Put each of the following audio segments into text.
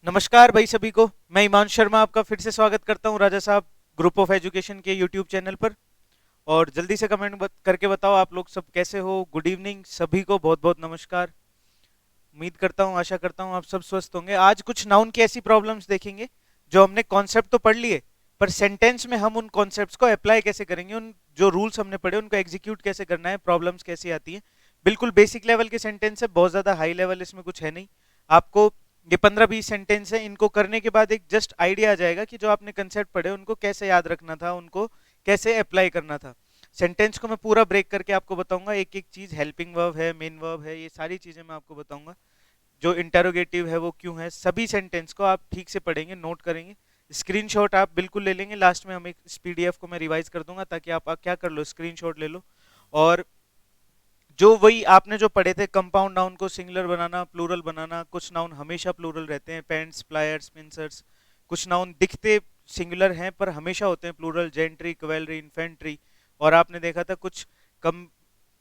नमस्कार भाई सभी को। मैं हिमांशु शर्मा आपका फिर से स्वागत करता हूं राजा साहब ग्रुप ऑफ एजुकेशन के यूट्यूब चैनल पर। और जल्दी से कमेंट करके बताओ आप लोग सब कैसे हो। गुड इवनिंग सभी को, बहुत बहुत नमस्कार। उम्मीद करता हूं, आशा करता हूं आप सब स्वस्थ होंगे। आज कुछ नाउन की ऐसी प्रॉब्लम्स देखेंगे जो हमने कॉन्सेप्ट तो पढ़ लिए, पर सेंटेंस में हम उन कॉन्सेप्ट्स को अप्लाई कैसे करेंगे, उन जो रूल्स हमने पढ़े उनको एग्जीक्यूट कैसे करना है, प्रॉब्लम्स कैसी आती हैं। बिल्कुल बेसिक लेवल के सेंटेंस है, बहुत ज्यादा हाई लेवल इसमें कुछ है नहीं। आपको ये 15-20 सेंटेंस है, इनको करने के बाद एक जस्ट आइडिया आ जाएगा कि जो आपने कंसेप्ट पढ़े उनको कैसे याद रखना था, उनको कैसे अप्लाई करना था। सेंटेंस को मैं पूरा ब्रेक करके आपको बताऊंगा, एक एक चीज, हेल्पिंग वर्ब है, मेन वर्ब है, ये सारी चीजें मैं आपको बताऊंगा। जो इंटेरोगेटिव है वो क्यों है, सभी सेंटेंस को आप ठीक से पढ़ेंगे, नोट करेंगे। स्क्रीनशॉट आप बिल्कुल ले लेंगे, लास्ट में हम एक इस पीडीएफ को मैं रिवाइज कर दूंगा ताकि आप क्या कर लो, स्क्रीनशॉट ले लो। और जो वही आपने जो पढ़े थे, कंपाउंड नाउन को सिंगुलर बनाना, प्लूरल बनाना, कुछ नाउन हमेशा प्लूरल रहते हैं, पेंट्स, प्लायर्स, पिंसर्स। कुछ नाउन दिखते सिंगुलर हैं पर हमेशा होते हैं प्लूरल, जेंट्री, कवेलरी, इन्फेंट्री। और आपने देखा था कुछ कम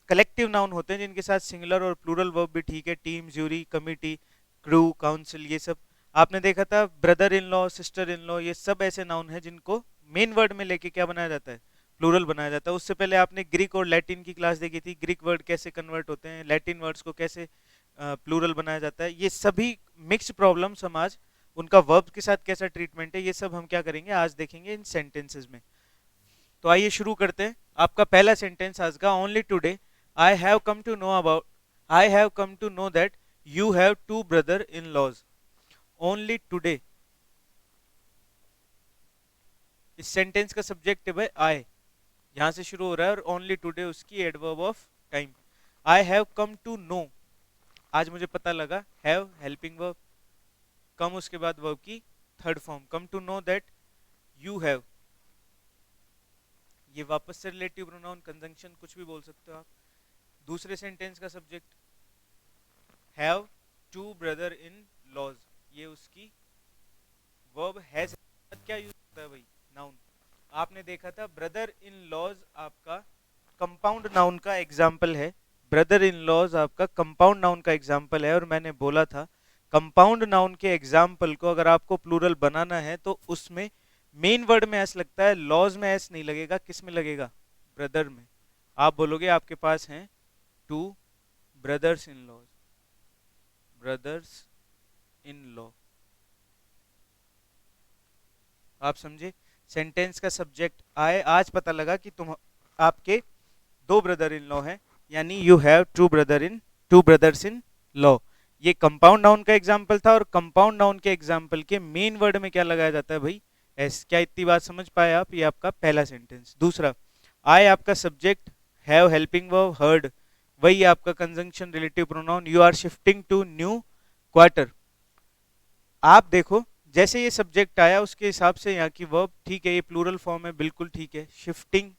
कलेक्टिव नाउन होते हैं जिनके साथ सिंगुलर और प्लूरल वर्ब भी ठीक है, team, jury, committee, crew, council, ये सब। आपने देखा था brother in law, sister in law, ये सब ऐसे नाउन है जिनको मेन वर्ड में लेके क्या बनाया जाता है, प्लूरल बनाया जाता है। उससे पहले आपने ग्रीक और लैटिन की क्लास देखी थी, ग्रीक वर्ड कैसे कन्वर्ट होते हैं, लैटिन वर्ड्स को कैसे प्लूरल बनाया जाता है। ये सभी मिक्स प्रॉब्लम्स हम आज, उनका वर्ब के साथ कैसा ट्रीटमेंट है, ये सब हम क्या करेंगे आज देखेंगे इन सेंटेंसेस में। तो आइए शुरू करते हैं। आपका पहला सेंटेंस आज का, only today I have come to know about, I have come to know that you have two brother in laws. Only today, इस सेंटेंस का सब्जेक्ट है आई, यहां से शुरू हो रहा है, और ओनली टुडे उसकी adverb of time. I have come to know, आज मुझे पता लगा, हैव हेल्पिंग वर्ब, कम उसके बाद वर्ब की third form, come to know that you have, ये वापस से रिलेटिव प्रोनाउन, कंजंक्शन, कुछ भी बोल सकते हो आप। दूसरे सेंटेंस का subject have two brother in laws, ये उसकी वर्ब हैज, क्या यूज होता है भाई, नाउन। आपने देखा था ब्रदर इन लॉज आपका कंपाउंड नाउन का एग्जाम्पल है, ब्रदर इन लॉज आपका कंपाउंड नाउन का एग्जाम्पल है। और मैंने बोला था कंपाउंड नाउन के एग्जाम्पल को अगर आपको प्लूरल बनाना है तो उसमें मेन वर्ड में एस लगता है, लॉज में एस नहीं लगेगा, किस में लगेगा, ब्रदर में। आप बोलोगे आपके पास हैं two brothers in laws, brothers in law, आप समझे। सेंटेंस का सब्जेक्ट आए, आज पता लगा कि तुम, आपके दो ब्रदर इन लॉ हैं, यानी you have to brothers in law. ये कंपाउंड नाउन का एग्जाम्पल था, और कंपाउंड नाउन के एग्जाम्पल के मेन वर्ड में क्या लगाया जाता है भाई, एस। क्या इतनी बात समझ पाए आप, ये आपका पहला सेंटेंस। दूसरा, आई आपका subject, have helping verb, heard वही आपका conjunction, relative pronoun, you are shifting to new quarter. आप देखो जैसे ये सब्जेक्ट आया उसके हिसाब से यहाँ की वर्ब ठीक है, ये प्लूरल फॉर्म है, बिल्कुल ठीक है, शिफ्टिंग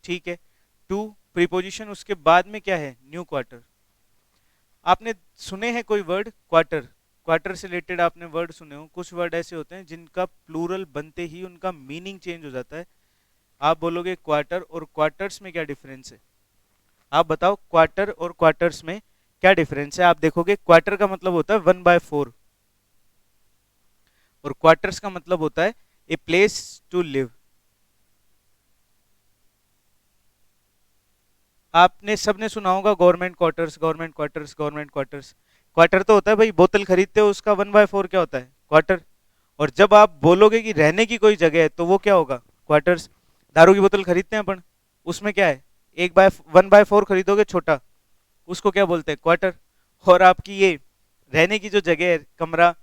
ठीक है, टू प्रीपोजिशन, उसके बाद में क्या है, न्यू क्वार्टर। आपने सुने हैं कोई वर्ड क्वार्टर, क्वार्टर से रिलेटेड आपने वर्ड सुने हो, कुछ वर्ड ऐसे होते हैं जिनका प्लूरल बनते ही उनका मीनिंग चेंज हो जाता है। आप बोलोगे क्वार्टर और क्वार्टर्स में क्या डिफरेंस है, आप बताओ क्वार्टर और क्वार्टर्स में क्या डिफरेंस है। आप देखोगे क्वार्टर का मतलब होता है 1/4, और क्वार्टर्स का मतलब होता है ए प्लेस टू लिव। आपने सबने सुना होगा government quarters, government quarters, government quarters. Quarter तो होता है भाई, बोतल खरीदते हो उसका 1/4 क्या होता है, क्वार्टर। और जब आप बोलोगे कि रहने की कोई जगह है तो वो क्या होगा, क्वार्टर्स। दारू की बोतल खरीदते हैं अपन, उसमें क्या है, 1/4 खरीदोगे छोटा, उसको क्या बोलते हैं, क्वार्टर। और आपकी ये रहने की जो जगह है, कमरा,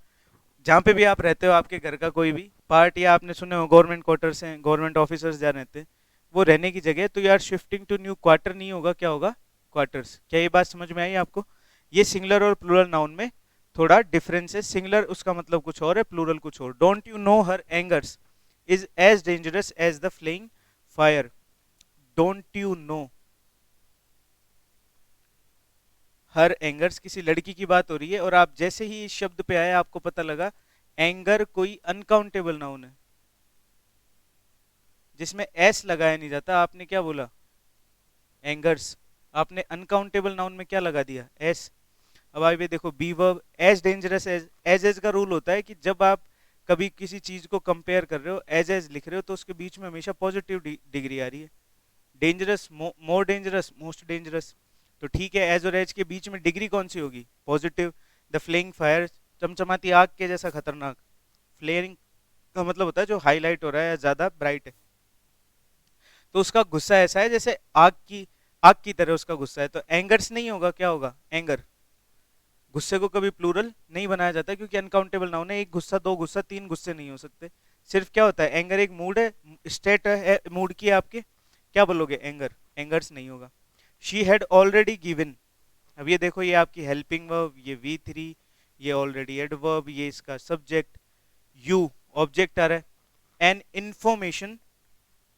जहाँ पे भी आप रहते हो, आपके घर का कोई भी पार्ट, या आपने सुने हो गवर्नमेंट क्वार्टर्स हैं, गवर्नमेंट ऑफिसर्स जहाँ रहते हैं, वो रहने की जगह। तो यार शिफ्टिंग टू न्यू क्वार्टर नहीं होगा, क्या होगा, क्वार्टर्स। क्या ये बात समझ में आई आपको। ये सिंगुलर और प्लूरल नाउन में थोड़ा डिफरेंस है, सिंगुलर उसका मतलब कुछ और है, प्लूरल कुछ और। Don't you know her angers is as dangerous as the flying fire. Don't you know her angers, किसी लड़की की बात हो रही है, और आप जैसे ही इस शब्द पे आए आपको पता लगा एंगर कोई अनकाउंटेबल नाउन है जिसमें एस लगाया नहीं जाता। आपने क्या बोला, एंगर्स, आपने अनकाउंटेबल नाउन में क्या लगा दिया, एस। अब आइए देखो B verb as dangerous as का रूल होता है कि जब आप कभी किसी चीज को कंपेयर कर रहे हो एज लिख रहे हो तो उसके बीच में हमेशा पॉजिटिव डिग्री आ रही है। Dangerous more dangerous most dangerous, तो ठीक है एज और एज के बीच में डिग्री कौन सी होगी, पॉजिटिव। द फ्लेइंग फायर चमचमाती आग के जैसा खतरनाक, फ्लेयरिंग का मतलब होता है जो हाईलाइट हो रहा है या ज्यादा ब्राइट है। तो उसका गुस्सा ऐसा है जैसे आग की तरह उसका गुस्सा है। तो एंगर्स नहीं होगा, क्या होगा, एंगर। गुस्से को कभी प्लूरल नहीं बनाया जाता क्योंकि अनकाउंटेबल नाउन है। एक गुस्सा, दो गुस्सा, तीन गुस्से नहीं हो सकते। सिर्फ क्या होता है, एंगर एक मूड है, स्टेट है मूड की आपके, क्या बोलोगे, एंगर। एंगर्स नहीं होगा। शी हैड ऑलरेडी गिवन, अब ये देखो ये आपकी हेल्पिंग वर्ब, ये V3, ये ऑलरेडी एडवर्ब, ये इसका सब्जेक्ट, यू ऑब्जेक्ट आ रहा है, an information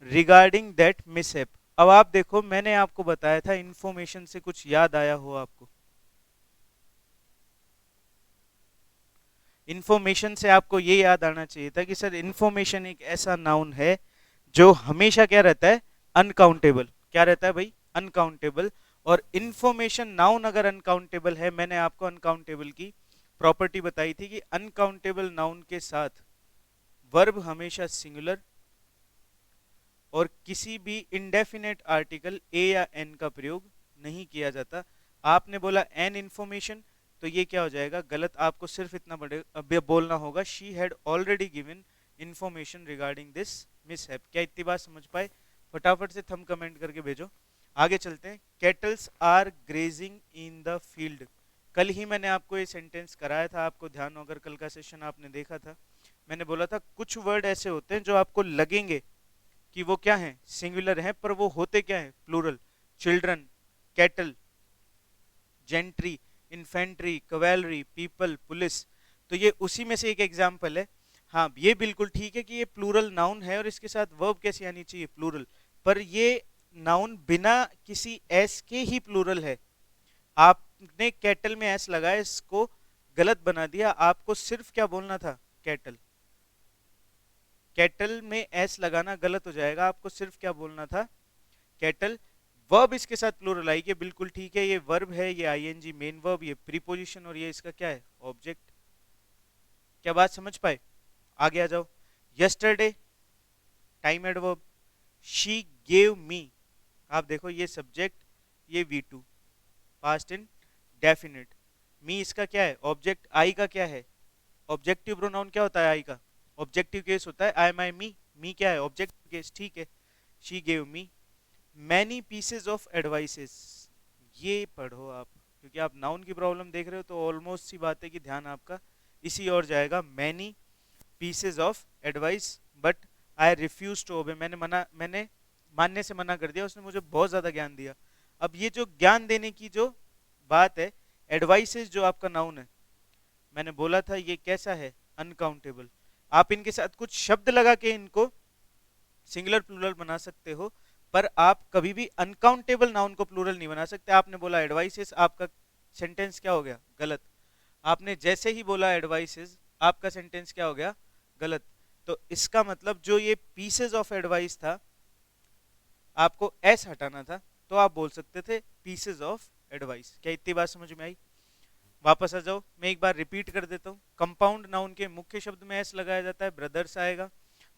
regarding that mishap. अब आप देखो मैंने आपको बताया था इंफॉर्मेशन से कुछ याद आया हो आपको, इंफॉर्मेशन से आपको ये याद आना चाहिए था कि सर इंफॉर्मेशन एक ऐसा नाउन है जो हमेशा क्या रहता है, अनकाउंटेबल। क्या रहता है भाई, अनकाउंटेबल। और इंफॉर्मेशन नाउन अगर अनकाउंटेबल है, मैंने आपको अनकाउंटेबल की प्रॉपर्टी बताई थी कि अनकाउंटेबल नाउन के साथ वर्ब हमेशा सिंगुलर और किसी भी इंडेफिनेट आर्टिकल ए या एन का प्रयोग नहीं किया जाता। आपने बोला एन इंफॉर्मेशन, तो ये क्या हो जाएगा, गलत। आपको सिर्फ इतना बोलना होगा she had already given information regarding this mishap. क्या इतनी बात समझ पाए? फटाफट से थंब कमेंट करके भेजो। आगे चलते हैं। Cattles are grazing in the field. कल ही मैंने आपको ये सेंटेंस कराया था, आपको ध्यान हो अगर कल का सेशन आपने देखा था। मैंने बोला था कुछ वर्ड ऐसे होते हैं जो आपको लगेंगे कि वो क्या है, सिंगुलर है, पर वो होते क्या है, plural. Children, cattle, gentry, infantry, cavalry, people, police. तो ये उसी में से एक एग्जाम्पल है। हाँ ये बिल्कुल ठीक है कि ये प्लूरल नाउन है और इसके साथ वर्ब कैसी आनी चाहिए, प्लूरल। पर ये नाउन बिना किसी एस के ही प्लूरल है। आपने कैटल में एस लगाया, इसको गलत बना दिया। आपको सिर्फ क्या बोलना था, कैटल। कैटल में एस लगाना गलत हो जाएगा, आपको सिर्फ क्या बोलना था, कैटल। वर्ब इसके साथ प्लूरल आएगी, बिल्कुल ठीक है। ये वर्ब है, ये आईएनजी मेन वर्ब, ये प्रीपोजिशन, और ये इसका क्या है, ऑब्जेक्ट। क्या बात समझ पाए? आगे आ जाओ। Yesterday time adverb, she gave me, आप देखो ये सब्जेक्ट, ये V2, पास्ट इन डेफिनिट। मी इसका क्या है, ऑब्जेक्ट। आई का क्या है, ऑब्जेक्टिव प्रोनाउन। क्या होता है आई का, ऑब्जेक्टिव केस होता है। आई माई मी, मी क्या है, ऑब्जेक्टिव केस, ठीक है। She gave me many pieces of advices. ये पढ़ो आप, क्योंकि आप नाउन की प्रॉब्लम देख रहे हो तो ऑलमोस्ट सी बात है कि ध्यान आपका इसी ओर जाएगा। Many pieces of advice but I refuse to obey. मैंने मानने से मना कर दिया, उसने मुझे बहुत ज्यादा ज्ञान दिया। अब ये जो ज्ञान देने की जो बात है, एडवाइसेस जो आपका नाउन है, मैंने बोला था ये कैसा है, अनकाउंटेबल। आप इनके साथ कुछ शब्द लगा के इनको सिंगुलर प्लूरल बना सकते हो, पर आप कभी भी अनकाउंटेबल नाउन को प्लूरल नहीं बना सकते। आपने बोला एडवाइसेस, आपका सेंटेंस क्या हो गया, गलत। आपने जैसे ही बोला एडवाइसेस, आपका सेंटेंस क्या हो गया, गलत। तो इसका मतलब जो ये पीसेज ऑफ एडवाइस था, आपको एस हटाना था, तो आप बोल सकते थे पीसेज ऑफ एडवाइस। क्या इतनी बात समझ में आई? वापस आ जाओ, मैं एक बार रिपीट कर देता हूँ। कंपाउंड नाउन के मुख्य शब्द में एस लगाया जाता है, ब्रदर्स आएगा।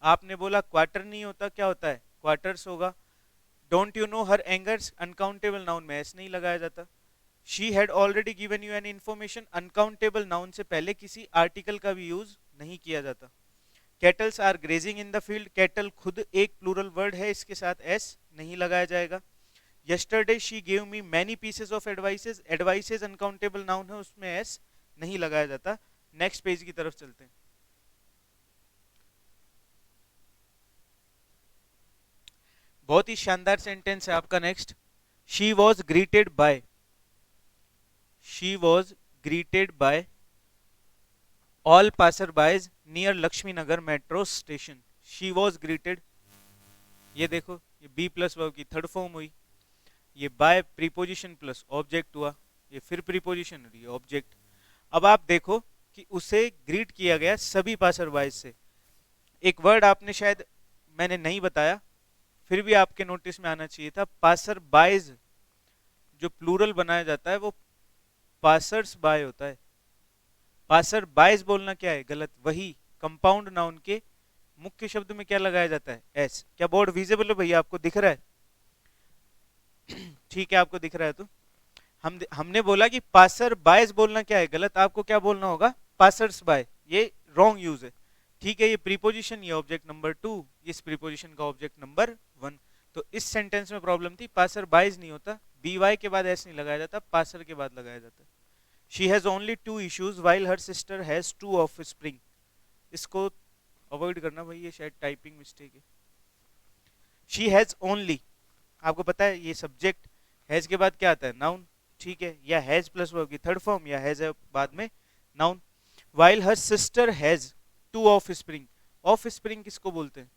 आपने बोला क्वार्टर नहीं होता, क्या होता है, क्वार्टर्स होगा। Don't you know her angers, uncountable noun में एस नहीं लगाया जाता। She had already given you an information, uncountable noun से पहले किसी आर्टिकल का भी यूज नहीं किया जाता। Cattles are grazing in the field, cattle खुद एक प्लूरल वर्ड है, इसके साथ एस नहीं लगाया जाएगा। Yesterday she gave me many pieces of advices, advices uncountable noun है, उसमें एस नहीं लगाया जाता। नेक्स्ट पेज की तरफ चलते हैं। बहुत ही शानदार सेंटेंस है आपका next. She was greeted by, she was greeted by all passer bys near Lakshmi Nagar metro station. She was greeted, ये देखो ये बी प्लस वर्ब की थर्ड फॉर्म हुई। ये बाय प्रीपोजिशन प्लस ऑब्जेक्ट हुआ, ये फिर प्रीपोजिशन और ये ऑब्जेक्ट। अब आप देखो कि उसे ग्रीट किया गया सभी पासर बायज से। एक वर्ड आपने शायद मैंने नहीं बताया, फिर भी आपके नोटिस में आना चाहिए था। पासर बायज जो प्लूरल बनाया जाता है वो पासर्स बाय होता है। पासर बायस बोलना क्या है, गलत। वही कंपाउंड नाउन के मुख्य शब्द में क्या लगाया जाता है, एस। क्या बोर्ड विजिबल है भैया, आपको दिख रहा है? ठीक है, आपको दिख रहा है तो हमने बोला कि पासर बायस बोलना क्या है, गलत। आपको क्या बोलना होगा, पासर्स बाय। ये रॉन्ग यूज है। ठीक है, ये प्रीपोजिशन, ये ऑब्जेक्ट नंबर 2, इस प्रीपोजिशन का ऑब्जेक्ट नंबर 1। तो इस सेंटेंस में प्रॉब्लम थी, पासर बायस नहीं होता, बी वाई के बाद एस नहीं लगाया जाता, पासर के बाद लगाया जाता। She has only 2 issues while her sister has 2 offspring. इसको अवॉइड करना भाई, ये शायद टाइपिंग मिस्टेक है। शी हैज ओनली, आपको पता है ये सब्जेक्ट, हैज के बाद क्या आता है, नाउन। ठीक है, या हैज प्लस वर्ब की थर्ड फॉर्म, या हैज है बाद में noun. While her sister has 2 offspring. Offspring किसको बोलते हैं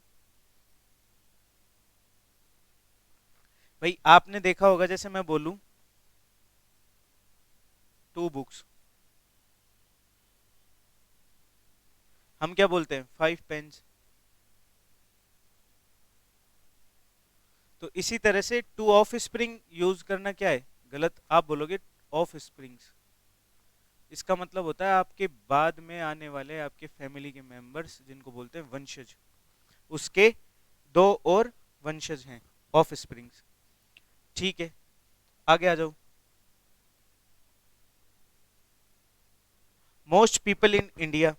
भाई? आपने देखा होगा, जैसे मैं बोलूं 2 बुक्स, हम क्या बोलते हैं, 5 पेन्स। तो इसी तरह से 2 ऑफ स्प्रिंग यूज करना क्या है, गलत। आप बोलोगे ऑफ स्प्रिंग्स। इसका मतलब होता है आपके बाद में आने वाले आपके फैमिली के मेंबर्स, जिनको बोलते हैं वंशज, उसके 2 और वंशज हैं, ऑफ स्प्रिंग्स। ठीक है, आगे आ जाओ। Most people in India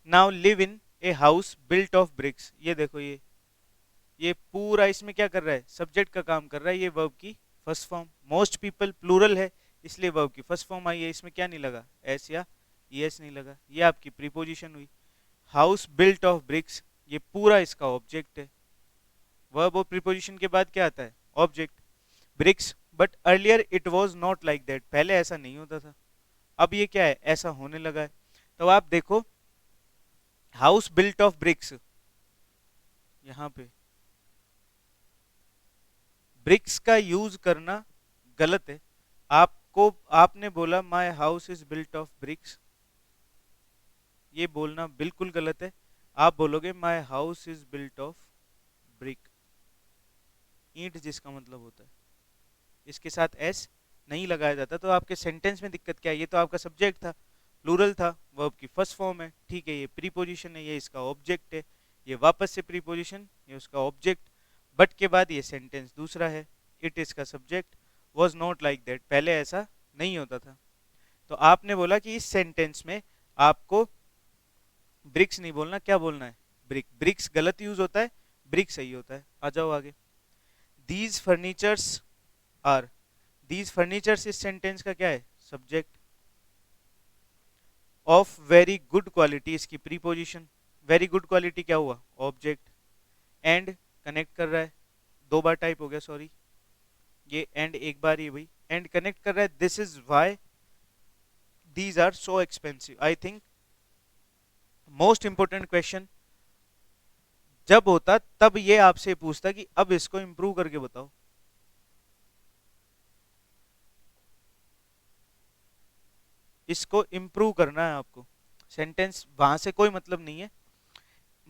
now live in a house built of BRICS. ये देखो, ये पूरा इसमें क्या कर रहा है, सब्जेक्ट का काम कर रहा है। ये वर्ब की first form, most people plural है, इसलिए वर्ब की फर्स्ट फॉर्म आई है। इसमें क्या नहीं लगा, एस या ईएस नहीं लगा। ये आपकी प्रीपोजिशन हुई। हाउस बिल्ट ऑफ ब्रिक्स, ये पूरा इसका ऑब्जेक्ट है। वर्ब और प्रीपोजिशन के बाद क्या आता है, object. Bricks, but earlier it was not like that, पहले ऐसा नहीं होता था, अब ये क्या है, ऐसा होने लगा है। तो आप देखो, हाउस बिल्ट ऑफ ब्रिक्स, यहां पे ब्रिक्स का यूज करना गलत है। आपको, आपने बोला my house is built of BRICS, ये बोलना बिल्कुल गलत है। आप बोलोगे my house is built of brick, ईंट जिसका मतलब होता है, इसके साथ एस नहीं लगाया जाता। तो आपके सेंटेंस में दिक्कत क्या है, ये तो आपका सब्जेक्ट था, प्लूरल था, वर्ब की फर्स्ट फॉर्म है। ठीक है, ये प्रीपोजिशन है, ये इसका ऑब्जेक्ट है, ये वापस से प्रीपोजिशन, ये उसका ऑब्जेक्ट, बट के बाद ये सेंटेंस दूसरा है, इट इसका subject, was not like that, पहले ऐसा नहीं होता था। तो आपने बोला कि इस सेंटेंस में आपको ब्रिक्स नहीं बोलना, क्या बोलना है, ब्रिक। ब्रिक्स गलत यूज होता है, ब्रिक सही होता है। आ जाओ आगे। These furnitures are, these furnitures इस सेंटेंस का क्या है, subject. Of very good quality, इसकी प्रीपोजिशन। वेरी गुड क्वालिटी क्या हुआ, ऑब्जेक्ट। एंड कनेक्ट कर रहा है, 2 बार टाइप हो गया, सॉरी, ये एंड एक बार ही भाई, एंड कनेक्ट कर रहा है, this is why these are so expensive. I think most important question जब होता तब ये आपसे पूछता कि अब इसको इंप्रूव करके बताओ। इसको इंप्रूव करना है आपको, सेंटेंस वहां से कोई मतलब नहीं है।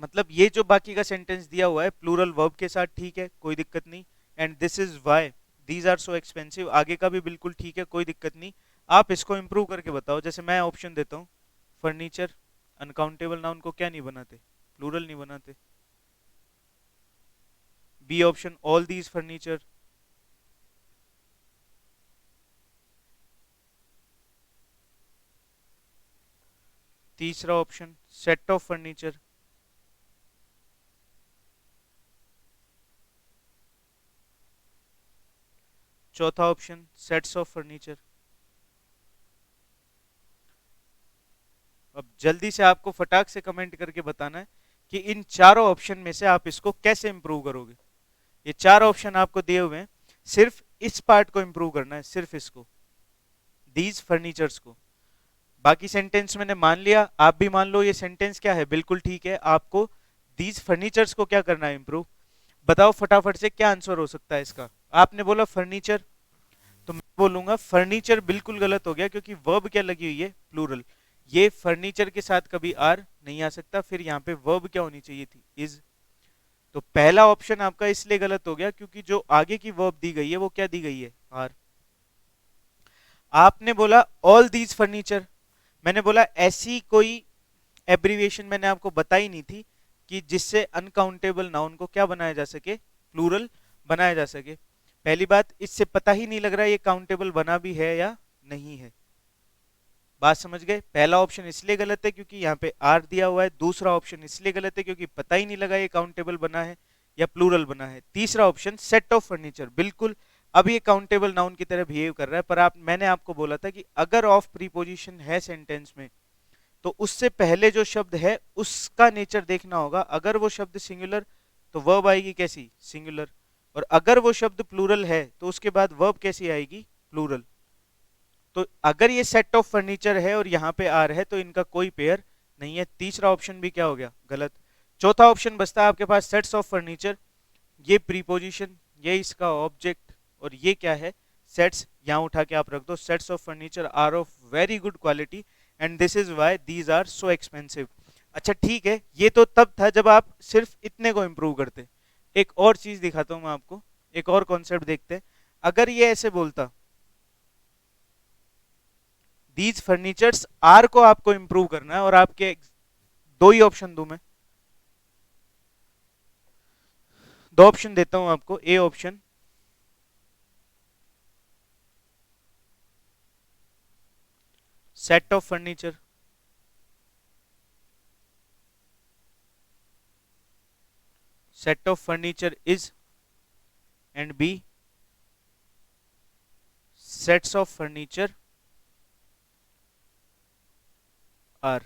मतलब ये जो बाकी का सेंटेंस दिया हुआ है प्लूरल वर्ब के साथ, ठीक है, कोई दिक्कत नहीं। And this is why these are so expensive, आगे का भी बिल्कुल ठीक है, कोई दिक्कत नहीं। आप इसको इंप्रूव करके बताओ। जैसे मैं ऑप्शन देता हूँ, फर्नीचर अनकाउंटेबल नाउन को क्या नहीं बनाते, प्लूरल नहीं बनाते। B option, all these furniture. तीसरा ऑप्शन, सेट ऑफ फर्नीचर। चौथा ऑप्शन, सेट्स ऑफ फर्नीचर। अब जल्दी से आपको फटाक से कमेंट करके बताना है कि इन चारों ऑप्शन में से आप इसको कैसे इंप्रूव करोगे। ये 4 ऑप्शन आपको दिए हुए हैं, सिर्फ इस पार्ट को इंप्रूव करना है, सिर्फ इसको, दीज फर्नीचर्स को। बाकी सेंटेंस मैंने मान लिया, आप भी मान लो, ये सेंटेंस क्या है, बिल्कुल ठीक है। आपको दीज फर्नीचर्स को क्या करना है, इंप्रूव। बताओ फटाफट से क्या आंसर हो सकता है इसका। आपने बोला फर्नीचर, तो मैं बोलूंगा फर्नीचर बिल्कुल गलत हो गया, क्योंकि वर्ब क्या लगी हुई है, प्लूरल। ये फर्नीचर के साथ कभी आर नहीं आ सकता, फिर यहाँ पे वर्ब क्या होनी चाहिए थी, इज। तो पहला ऑप्शन आपका इसलिए गलत हो गया क्योंकि जो आगे की वर्ब दी गई है वो क्या दी गई है, आर। आपने बोला ऑल दीज फर्नीचर, मैंने बोला ऐसी कोई एब्रीविएशन मैंने आपको बताई नहीं थी कि जिससे अनकाउंटेबल नाउन को क्या बनाया जा सके, प्लूरल बनाया जा सके। पहली बात, इससे पता ही नहीं लग रहा ये काउंटेबल बना भी है या नहीं है। बात समझ गए? पहला ऑप्शन इसलिए गलत है क्योंकि यहाँ पे आर दिया हुआ है, दूसरा ऑप्शन इसलिए गलत है क्योंकि पता ही नहीं लगा ये काउंटेबल बना है या प्लूरल बना है। तीसरा ऑप्शन सेट ऑफ फर्नीचर, बिल्कुल अब ये काउंटेबल नाउन की तरह बिहेव कर रहा है, पर मैंने आपको बोला था कि अगर ऑफ प्रीपोजिशन है सेंटेंस में तो उससे पहले जो शब्द है उसका नेचर देखना होगा। अगर वो शब्द सिंगुलर तो वर्ब आएगी कैसी, सिंगुलर, और अगर वो शब्द प्लूरल है तो उसके बाद वर्ब कैसी आएगी, प्लूरल। तो अगर ये सेट ऑफ फर्नीचर है और यहाँ पे आर है तो इनका कोई पेयर नहीं है। तीसरा ऑप्शन भी क्या हो गया, गलत। चौथा ऑप्शन बचता है आपके पास सेट्स ऑफ फर्नीचर, ये प्रीपोजिशन, ये इसका ऑब्जेक्ट, और ये क्या है, सेट्स। यहाँ उठा के आप रख दो, sets of furniture are of very good quality and this is why these are so expensive. अच्छा ठीक है, ये तो तब था जब आप सिर्फ इतने को इंप्रूव करते। एक और चीज दिखाता हूं मैं आपको, एक और कॉन्सेप्ट देखते हैं। अगर ये ऐसे बोलता दीज फर्नीचर्स आर को आपको इंप्रूव करना है, और आपके दो ही ऑप्शन दूं मैं, दो ऑप्शन देता हूं आपको। A option, set of furniture, set of furniture is, and B sets of furniture are।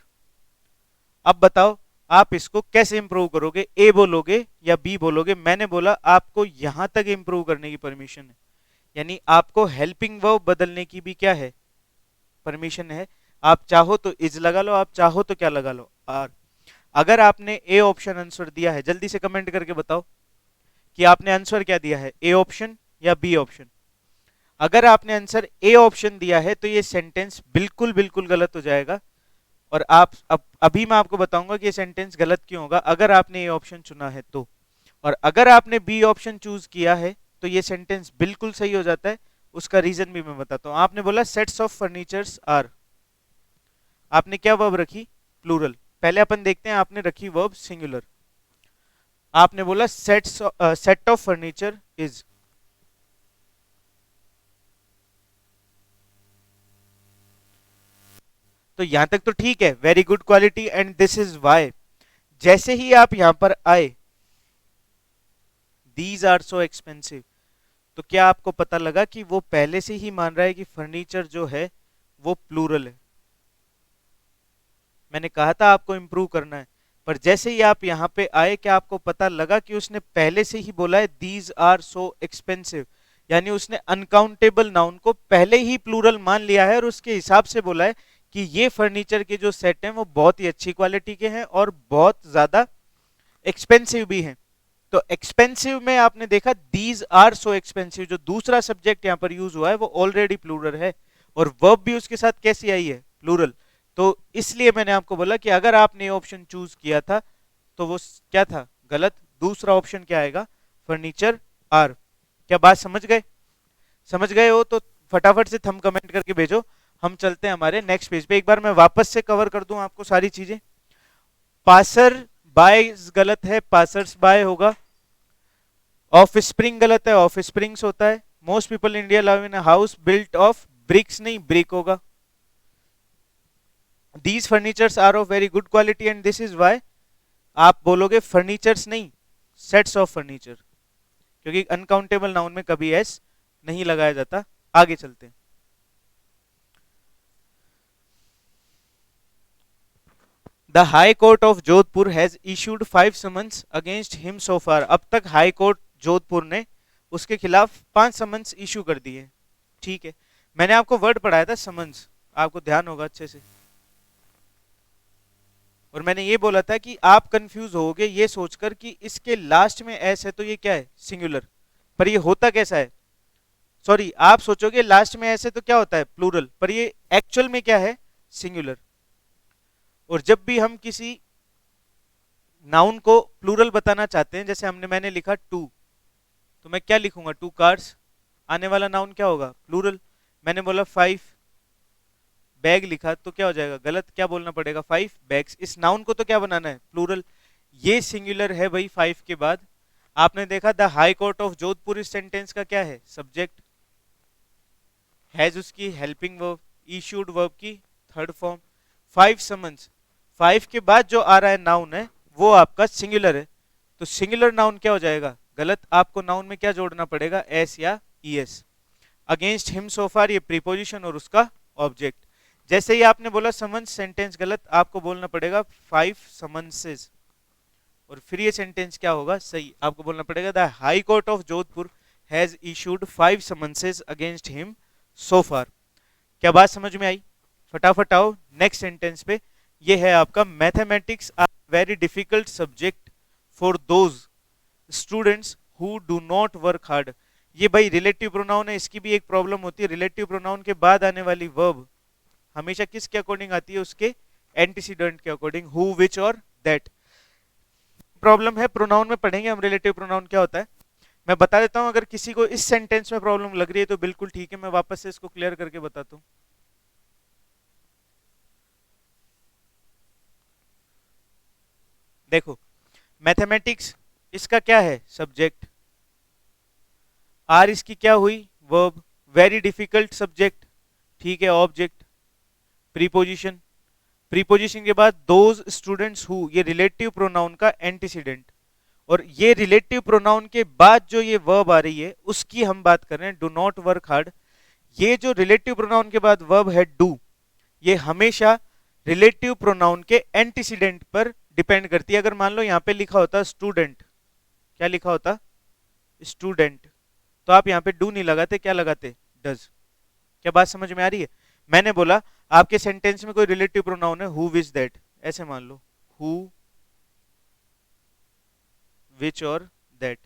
अब बताओ आप इसको कैसे इंप्रूव करोगे, ए बोलोगे या बी बोलोगे? मैंने बोला आपको यहां तक इंप्रूव करने की परमिशन है, यानी आपको हेल्पिंग वर्ब बदलने की भी क्या है, परमिशन है। आप चाहो तो इज लगा लो, आप चाहो तो क्या लगा लो, आर। अगर आपने ए ऑप्शन आंसर दिया है, जल्दी से कमेंट करके बताओ कि आपने आंसर क्या दिया है, ए ऑप्शन या बी ऑप्शन। अगर आपने आंसर ए ऑप्शन दिया है तो ये सेंटेंस बिल्कुल बिल्कुल गलत हो जाएगा, और आप अभी मैं आपको बताऊंगा कि ये सेंटेंस गलत क्यों होगा अगर आपने ए ऑप्शन चुना है तो। और अगर आपने बी ऑप्शन चूज किया है तो ये सेंटेंस बिल्कुल सही हो जाता है। उसका रीजन भी मैं बताता हूं। आपने बोला सेट्स ऑफ फर्नीचर्स आर, आपने क्या वर्ब रखी, प्लूरल। पहले अपन देखते हैं, आपने रखी वर्ब सिंगुलर। आपने बोला सेट ऑफ फर्नीचर इज, तो यहां तक तो ठीक है, very good quality and this is why. जैसे ही आप यहां पर आए दीज आर सो एक्सपेंसिव, तो क्या आपको पता लगा कि वो पहले से ही मान रहा है कि फर्नीचर जो है वो प्लूरल है। मैंने कहा था आपको इंप्रूव करना है, पर जैसे ही आप यहां पे आए क्या आपको पता लगा कि उसने पहले से ही बोला है दीज आर सो एक्सपेंसिव, यानी उसने अनकाउंटेबल नाउन को पहले ही प्लूरल मान लिया है और उसके हिसाब से बोला है कि ये फर्नीचर के जो सेट हैं वो बहुत ही अच्छी क्वालिटी के हैं और बहुत ज्यादा एक्सपेंसिव भी हैं। तो एक्सपेंसिव में आपने देखा दीज आर सो एक्सपेंसिव, जो दूसरा सब्जेक्ट यहाँ पर यूज हुआ है वो ऑलरेडी प्लूरल है और वर्ब भी उसके साथ कैसी आई है, प्लूरल। तो इसलिए मैंने आपको बोला कि अगर आपने ऑप्शन चूज किया था तो वो क्या था, गलत। दूसरा ऑप्शन क्या आएगा, फर्नीचर आर। क्या बात समझ गए? समझ गए हो तो फटाफट से थंब कमेंट करके भेजो। हम चलते हैं हमारे नेक्स्ट पेज पे। एक बार मैं वापस से कवर कर दूं आपको सारी चीजें। पासर बाय गलत है, पासर्स बाय होगा। ऑफ स्प्रिंग गलत है, ऑफ स्प्रिंग्स होता है। Most people in India live in a house built of bricks, नहीं ब्रिक होगा। These furnitures are of very good quality and this is why, आप बोलोगे फर्नीचर्स नहीं, सेट्स ऑफ फर्नीचर, क्योंकि अनकाउंटेबल नाउन में कभी एस नहीं लगाया जाता। आगे चलते हैं। The High Court of Jodhpur has issued 5 summons against him so far। अब तक हाई कोर्ट जोधपुर ने उसके खिलाफ 5 समन्स इशू कर दिए। ठीक है, मैंने आपको वर्ड पढ़ाया था समन्स, आपको ध्यान होगा अच्छे से। और मैंने ये बोला था कि आप कंफ्यूज होगे ये सोचकर कि इसके लास्ट में एस है तो ये क्या है, सिंगुलर, पर ये होता कैसा है, सॉरी आप सोचोगे लास्ट में एस है तो क्या होता है, प्लूरल, पर ये एक्चुअल में क्या है, सिंगुलर। और जब भी हम किसी नाउन को प्लूरल बताना चाहते हैं, जैसे मैंने लिखा टू, तो मैं क्या लिखूंगा, टू कार्स, आने वाला नाउन क्या होगा, प्लूरल। मैंने बोला 5, बैग लिखा तो क्या हो जाएगा, गलत, क्या बोलना पड़ेगा, 5 बैग्स। इस नाउन को तो क्या बनाना है, प्लूरल। ये सिंगुलर है भाई 5 के बाद। आपने देखा the high court of Jodhpur इस सेंटेंस का क्या है, सब्जेक्ट। हैज उसकी हेल्पिंग वर्ब, इशूड वर्ब की थर्ड फॉर्म। 5 समन्स, 5 के बाद जो आ रहा है नाउन है वो आपका सिंगुलर है। तो सिंगुलर नाउन क्या हो जाएगा, गलत। आपको नाउन में क्या जोड़ना पड़ेगा, एस या ईएस। अगेंस्ट हिम सो फार ये प्रीपोजिशन और उसका ऑब्जेक्ट। जैसे ही आपने बोला समन्स, सेंटेंस गलत, आपको बोलना पड़ेगा 5 समन्सेस, और फिर ये सेंटेंस क्या होगा, सही। आपको बोलना पड़ेगा the high court of Jodhpur has issued 5 summonses against him so far. क्या बात समझ में आई, फटाफट आओ नेक्स्ट सेंटेंस पे। ये है आपका mathematics are very difficult subject for those students who do not work hard. ये भाई रिलेटिव प्रोनाउन है, इसकी भी एक प्रॉब्लम होती है। रिलेटिव प्रोनाउन के बाद आने वाली वर्ब हमेशा किसके अकॉर्डिंग आती है, उसके एंटीसीडेंट के अकॉर्डिंग, हु, विच और दैट। प्रॉब्लम है, प्रोनाउन में पढ़ेंगे हम रिलेटिव प्रोनाउन क्या होता है। मैं बता देता हूं, अगर किसी को इस सेंटेंस में प्रॉब्लम लग रही है तो बिल्कुल ठीक है, मैं वापस से इसको क्लियर करके बताता हूं। देखो, मैथमेटिक्स इसका क्या है, सब्जेक्ट। आर इसकी क्या हुई, वर्ब। वेरी डिफिकल्ट सब्जेक्ट, ठीक है, ऑब्जेक्ट। प्रीपोजिशन, प्रीपोजिशन के बाद दोज स्टूडेंट्स हु, ये रिलेटिव प्रोनाउन का एंटीसीडेंट। और ये रिलेटिव प्रोनाउन के बाद जो ये वर्ब आ रही है उसकी हम बात कर रहे हैं, डू नॉट वर्क हार्ड। ये जो रिलेटिव प्रोनाउन के बाद वर्ब है डू, ये हमेशा रिलेटिव प्रोनाउन के एंटीसीडेंट पर डिपेंड करती है। अगर मान लो यहाँ पे लिखा होता स्टूडेंट, क्या लिखा होता, स्टूडेंट, तो आप यहाँ पे डू नहीं लगाते, क्या लगाते, डज। क्या बात समझ में आ रही है। मैंने बोला आपके सेंटेंस में कोई रिलेटिव प्रोनाउन है, हु, विच, दैट, ऐसे मान लो, हु, विच और दैट।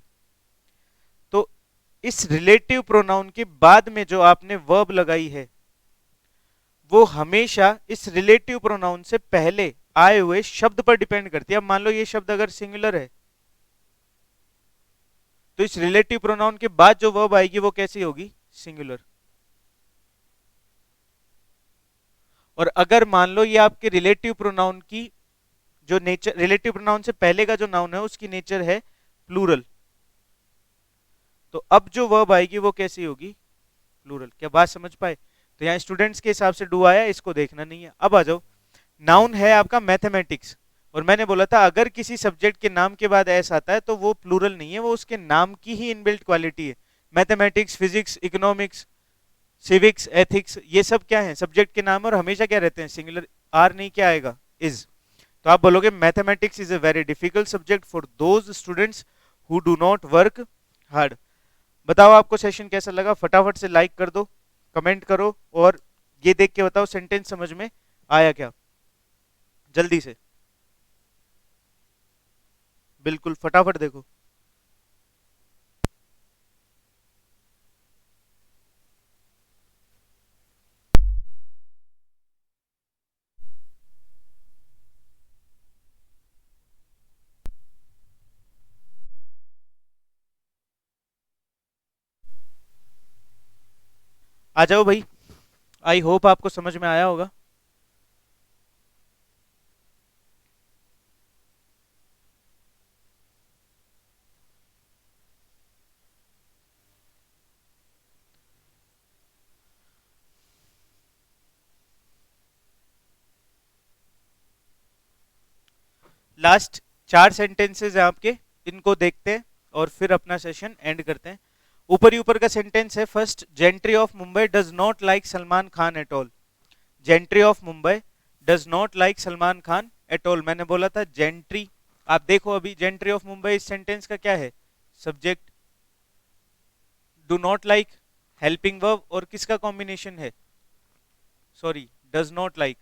तो इस रिलेटिव प्रोनाउन के बाद में जो आपने वर्ब लगाई है वो हमेशा इस रिलेटिव प्रोनाउन से पहले आए हुए शब्द पर डिपेंड करती है। अब मान लो ये शब्द अगर सिंगुलर है तो इस रिलेटिव प्रोनाउन के बाद जो वर्ब आएगी वो कैसी होगी, सिंगुलर। और अगर मान लो ये आपके रिलेटिव प्रोनाउन की जो नेचर, रिलेटिव प्रोनाउन से पहले का जो नाउन है उसकी नेचर है प्लूरल, तो अब जो वर्ब आएगी वो कैसी होगी, प्लूरल। क्या बात समझ पाए। तो यहाँ स्टूडेंट्स के हिसाब से डू आया, इसको देखना नहीं है। अब आ जाओ, नाउन है आपका मैथमेटिक्स, और मैंने बोला था अगर किसी सब्जेक्ट के नाम के बाद एस आता है तो वो प्लूरल नहीं है, वो उसके नाम की ही इनबिल्ट क्वालिटी है। Mathematics, physics, economics, civics, ethics, ये सब क्या है, सब्जेक्ट के नाम, और हमेशा क्या रहते हैं, सिंगुलर। आर नहीं, क्या आएगा, इज। तो आप बोलोगे mathematics is a very difficult subject for those students who do not work hard. बताओ आपको सेशन कैसा लगा, फटाफट से लाइक कर दो, कमेंट करो, और ये देख के बताओ सेंटेंस समझ में आया क्या, जल्दी से, बिल्कुल फटाफट देखो। आ जाओ भाई, आई होप आपको समझ में आया होगा। लास्ट 4 सेंटेंसेस हैं आपके, इनको देखते हैं और फिर अपना सेशन एंड करते हैं। ऊपर ही ऊपर का सेंटेंस है, first, gentry of Mumbai does not like Salman Khan at all. Gentry of Mumbai does not like Salman Khan at all. मैंने बोला था जेंट्री, आप देखो अभी जेंट्री ऑफ मुंबई इस सेंटेंस का क्या है, subject. Do not like helping verb, और किसका कॉम्बिनेशन है, sorry, does not like.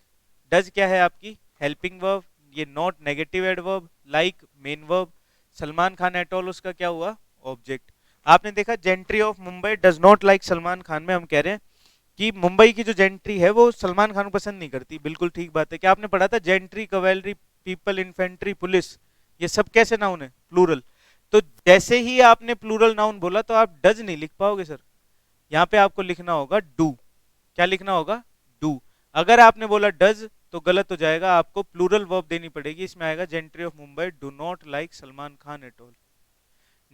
Does क्या है आपकी, हेल्पिंग वर्ब, ये not negative adverb, like main verb, Salman Khan at all उसका क्या हुआ, ऑब्जेक्ट। आपने देखा gentry of Mumbai does not like Salman Khan में हम कह रहे हैं कि मुंबई की जो जेंट्री है वो सलमान खान को पसंद नहीं करती, बिल्कुल ठीक बात है। क्या आपने पढ़ा था, जेंट्री, कवेलरी, पीपल, इन्फेंट्री, पुलिस, ये सब कैसे नाउन है, प्लूरल। तो जैसे ही आपने प्लूरल नाउन बोला तो आप डज नहीं लिख पाओगे सर, यहाँ पे आपको लिखना होगा डू। क्या लिखना होगा, डू। अगर आपने बोला डज तो गलत हो जाएगा, आपको प्लूरल वर्ब देनी पड़ेगी, इसमें आएगा gentry of Mumbai do not like Salman Khan at all.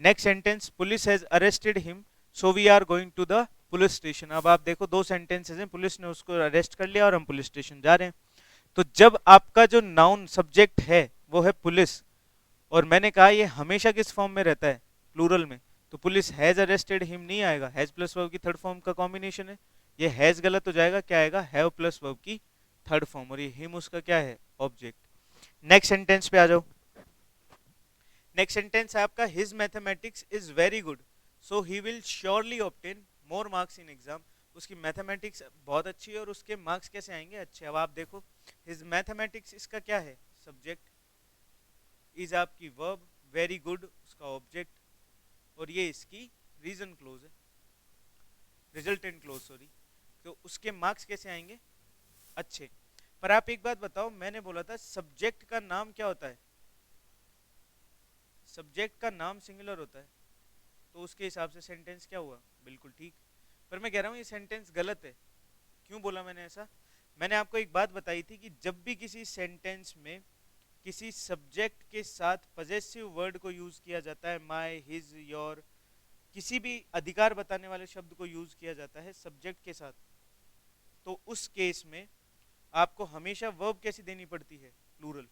Next sentence, police has arrested him so we are going to the police station. अब आप देखो दो सेंटेंसेस हैं, पुलिस ने उसको अरेस्ट कर लिया और हम पुलिस स्टेशन जा रहे हैं। तो जब आपका जो नाउन सब्जेक्ट है वो है पुलिस, और मैंने कहा ये हमेशा किस फॉर्म में रहता है, प्लूरल में, तो पुलिस हैज अरेस्टेड हिम नहीं आएगा, हैज प्लस वर्ब की थर्ड फॉर्म का कॉम्बिनेशन है, ये हैज गलत हो जाएगा, क्या आएगा, हैव प्लस वर्ब की थर्ड फॉर्म, और ये हिम उसका क्या है, ऑब्जेक्ट। नेक्स्ट सेंटेंस पे आ जाओ। नेक्स्ट सेंटेंस है आपका, his mathematics is very good so he will surely obtain more marks in exam. उसकी मैथमेटिक्स बहुत अच्छी है और उसके मार्क्स कैसे आएंगे, अच्छे। अब आप देखो, हिज मैथमेटिक्स इसका क्या है, सब्जेक्ट, इज आपकी वर्ब, वेरी गुड उसका ऑब्जेक्ट, और ये इसकी रीजन क्लोज है, रिजल्टेंट क्लोज सॉरी। तो उसके मार्क्स कैसे आएंगे, अच्छे। पर आप एक बात बताओ, मैंने बोला था सब्जेक्ट का नाम क्या होता है, सब्जेक्ट का नाम सिंगुलर होता है, तो उसके हिसाब से सेंटेंस क्या हुआ, बिल्कुल ठीक। पर मैं कह रहा हूँ ये सेंटेंस गलत है। क्यों बोला मैंने ऐसा, मैंने आपको एक बात बताई थी कि जब भी किसी सेंटेंस में किसी सब्जेक्ट के साथ पजेसिव वर्ड को यूज किया जाता है, माय, हिज, योर, किसी भी अधिकार बताने वाले शब्द को यूज किया जाता है सब्जेक्ट के साथ, तो उस केस में आपको हमेशा वर्ब कैसी देनी पड़ती है, प्लूरल।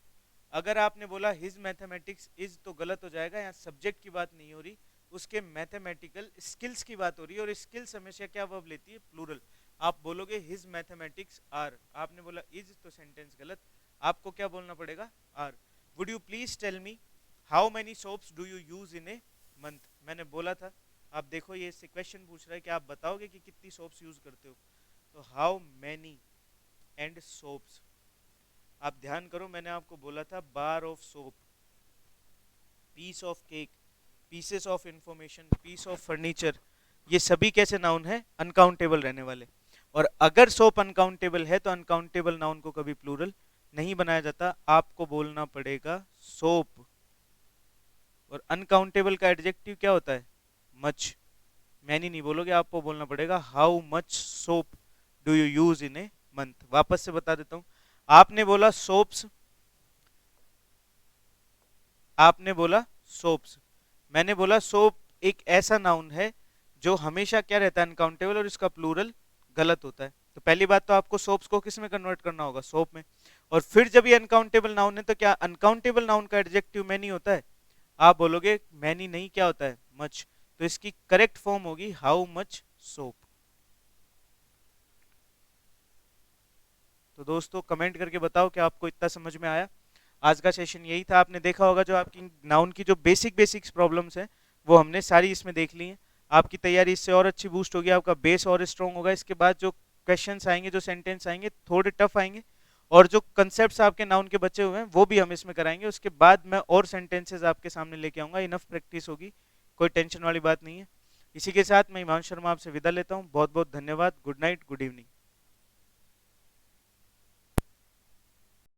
अगर आपने बोला हिज मैथमेटिक्स इज तो गलत हो जाएगा, यहाँ सब्जेक्ट की बात नहीं हो रही, उसके मैथमेटिकल स्किल्स की बात हो रही है, और स्किल्स हमेशा क्या वर्ब लेती है, प्लूरल। आप बोलोगे हिज मैथमेटिक्स आर, आपने बोला इज तो सेंटेंस गलत, आपको क्या बोलना पड़ेगा, are. Would you please tell me how many soaps do you use in a month, मैंने बोला था। आप देखो ये क्वेश्चन पूछ रहा है कि आप बताओगे कि कितनी सोप्स यूज करते हो, तो हाउ मैनी एंड सोप्स, आप ध्यान करो मैंने आपको बोला था bar of soap, piece of cake, pieces of information, piece of furniture, ये सभी कैसे नाउन है, अनकाउंटेबल रहने वाले। और अगर सोप अनकाउंटेबल है तो अनकाउंटेबल नाउन को कभी प्लूरल नहीं बनाया जाता, आपको बोलना पड़ेगा सोप। और अनकाउंटेबल का एडजेक्टिव क्या होता है, मच, मैनी नहीं बोलोगे, आपको बोलना पड़ेगा how much soap do you use in a month. वापस से बता देता हूं, आपने बोला सोप्स, आपने बोला सोप्स, मैंने बोला सोप एक ऐसा नाउन है जो हमेशा क्या रहता है, अनकाउंटेबल, और इसका प्लूरल गलत होता है। तो पहली बात तो आपको सोप्स को किस में कन्वर्ट करना होगा, सोप में। और फिर जब ये अनकाउंटेबल नाउन है तो क्या अनकाउंटेबल नाउन का एडजेक्टिव मैनी होता है, आप बोलोगे मैनी नहीं, क्या होता है, मच, तो इसकी करेक्ट फॉर्म होगी हाउ मच सोप। तो दोस्तों कमेंट करके बताओ कि आपको इतना समझ में आया। आज का सेशन यही था, आपने देखा होगा जो आपकी नाउन की जो बेसिक्स प्रॉब्लम्स हैं वो हमने सारी इसमें देख ली हैं। आपकी तैयारी इससे और अच्छी बूस्ट होगी, आपका बेस और स्ट्रॉन्ग होगा। इसके बाद जो क्वेश्चंस आएंगे, जो सेंटेंस आएंगे, थोड़े टफ आएंगे, और जो कंसेप्ट आपके नाउन के बचे हुए हैं वो भी हम इसमें कराएंगे। उसके बाद मैं और सेंटेंसेज आपके सामने लेके आऊंगा, इनफ प्रैक्टिस होगी, कोई टेंशन वाली बात नहीं है। इसी के साथ मैं हिमांशु शर्मा आपसे विदा लेता हूँ, बहुत बहुत धन्यवाद, गुड नाइट, गुड इवनिंग।